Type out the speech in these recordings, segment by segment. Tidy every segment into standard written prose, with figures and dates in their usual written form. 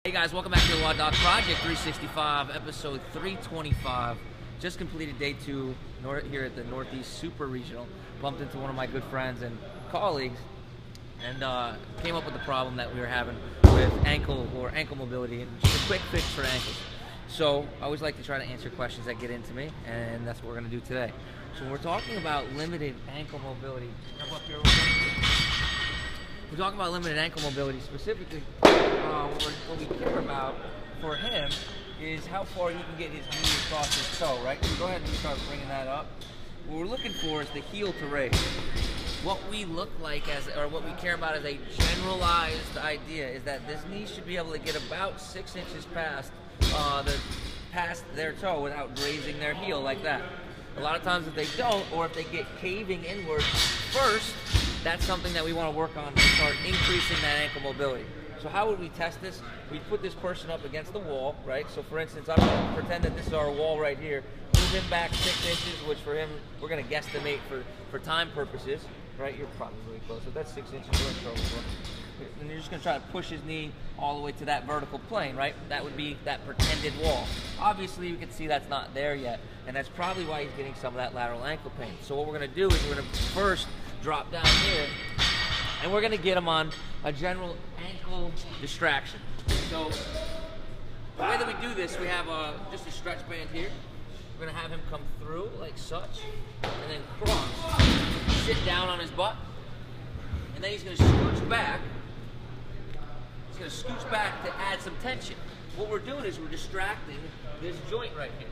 Hey guys, welcome back to the WODdoc Project365, episode 325. Just completed day 2 here at the Northeast Super Regional. Bumped into one of my good friends and colleagues and came up with the problem that we were having with ankle mobility and just a quick fix for ankles. So I always like to try to answer questions that get into me, and that's what we're going to do today. So when we're talking about limited ankle mobility, we're talking about limited ankle mobility specifically. What we care about for him is how far he can get his knee across his toe, right? So go ahead and start bringing that up. What we're looking for is the heel to raise. What we look like or what we care about as a generalized idea is that this knee should be able to get about 6 inches past their toe without grazing their heel like that. A lot of times if they don't, or if they get caving inward first, that's something that we want to work on to start increasing that ankle mobility. So how would we test this? We put this person up against the wall, right? So for instance, I'm going to pretend that this is our wall right here. Move him back 6 inches, which for him, we're going to guesstimate for time purposes, right? You're probably really close. So that's 6 inches. We're in trouble. And you're just going to try to push his knee all the way to that vertical plane, right? That would be that pretended wall. Obviously, you can see that's not there yet, and that's probably why he's getting some of that lateral ankle pain. So what we're going to do is we're going to first drop down here, and we're going to get him on a general ankle distraction. So the way that we do this, we have just a stretch band here. We're going to have him come through like such, and then cross, sit down on his butt, and then he's going to scooch back. He's going to scooch back to add some tension. What we're doing is we're distracting this joint right here.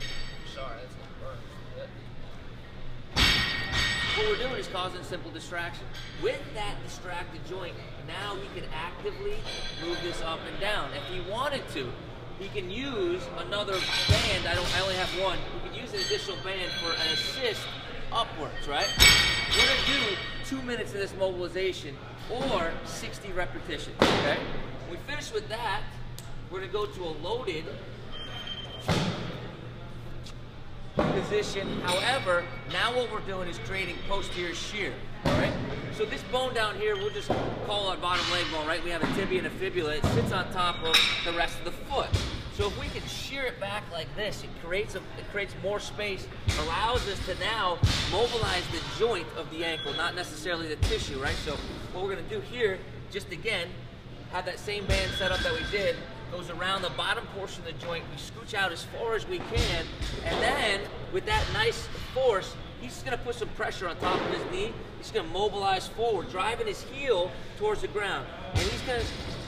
Sorry, that's going to burn just a bit. What we're doing is causing simple distraction. With that distracted joint, now he can actively move this up and down. If he wanted to, he can use another band. I only have one. He can use an additional band for an assist upwards, right? We're going to do 2 minutes of this mobilization or 60 repetitions, okay? When we finish with that, we're going to go to a loaded position. However, now what we're doing is creating posterior shear, all right? So this bone down here, we'll just call our bottom leg bone, right? We have a tibia and a fibula. It sits on top of the rest of the foot. So if we can shear it back like this, it creates more space, allows us to now mobilize the joint of the ankle, not necessarily the tissue, right? So what we're going to do here, just again, have that same band setup that we did, goes around the bottom portion of the joint, we scooch out as far as we can, and then with that nice force, he's just going to put some pressure on top of his knee. He's going to mobilize forward, driving his heel towards the ground, and he's going to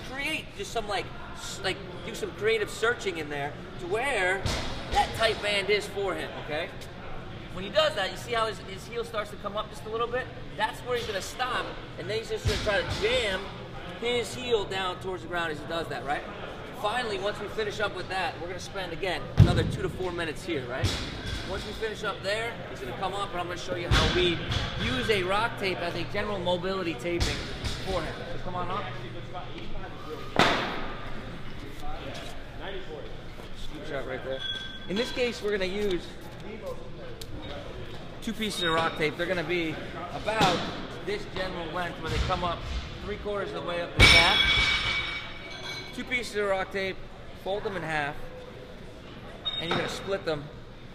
create just some do some creative searching in there to where that tight band is for him, okay? When he does that, you see how his heel starts to come up just a little bit? That's where he's going to stop, and then he's just going to try to jam his heel down towards the ground as he does that, right? Finally, once we finish up with that, we're going to spend, again, another 2 to 4 minutes here, right? Once we finish up there, he's going to come up, and I'm going to show you how we use a rock tape as a general mobility taping for him. So come on up. Scoop shot right there. In this case, we're going to use 2 pieces of rock tape. They're going to be about this general length where they come up 3/4 of the way up the back. 2 pieces of rock tape, fold them in half, and you're going to split them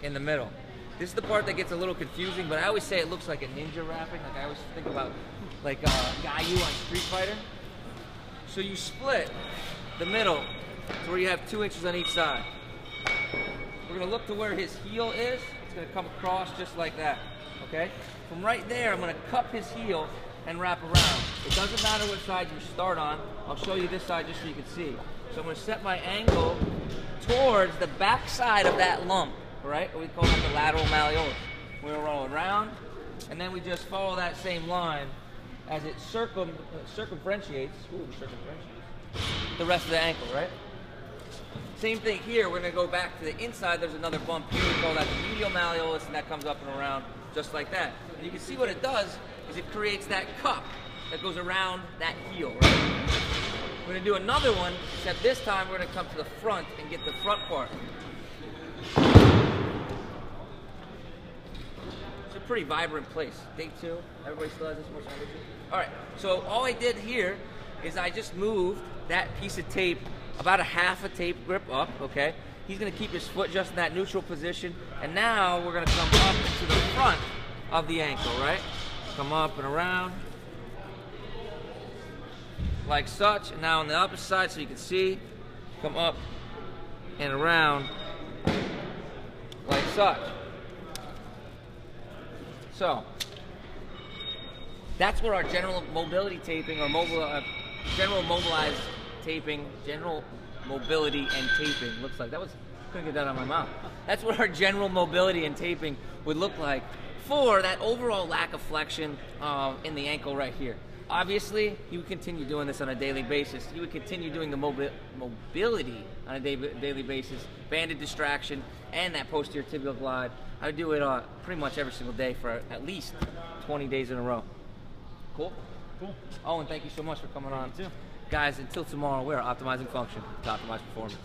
in the middle. This is the part that gets a little confusing, but I always say it looks like a ninja wrapping. Like I always think about like Gayu on Street Fighter. So you split the middle to where you have 2 inches on each side. We're going to look to where his heel is. It's going to come across just like that, okay? From right there, I'm going to cup his heel and wrap around. It doesn't matter what side you start on. I'll show you this side just so you can see. So I'm going to set my angle towards the back side of that lump, right? We call that the lateral malleolus. We're going to roll around, and then we just follow that same line as it circumferentiates the rest of the ankle, right? Same thing here. We're going to go back to the inside. There's another bump here. We call that the medial malleolus, and that comes up and around just like that. And you can see what it does is it creates that cup that goes around that heel, right? We're going to do another one, except this time we're going to come to the front and get the front part. It's a pretty vibrant place. Day 2. Everybody still has this much energy? All right, so all I did here is I just moved that piece of tape about a half a tape grip up, okay? He's gonna keep his foot just in that neutral position, and now we're gonna come up to the front of the ankle, right? Come up and around, like such, and now on the opposite side so you can see, come up and around, like such. So, that's what our general mobility taping, or general mobilized taping, general mobility and taping looks like. Couldn't get that out of my mouth. That's what our general mobility and taping would look like for that overall lack of flexion in the ankle right here. Obviously, you would continue doing this on a daily basis. You would continue doing the mobility on a daily basis, banded distraction, and that posterior tibial glide. I would do it pretty much every single day for at least 20 days in a row. Cool? Cool. Oh, and thank you so much for coming on. You too. Guys, until tomorrow, we're optimizing function to optimize performance.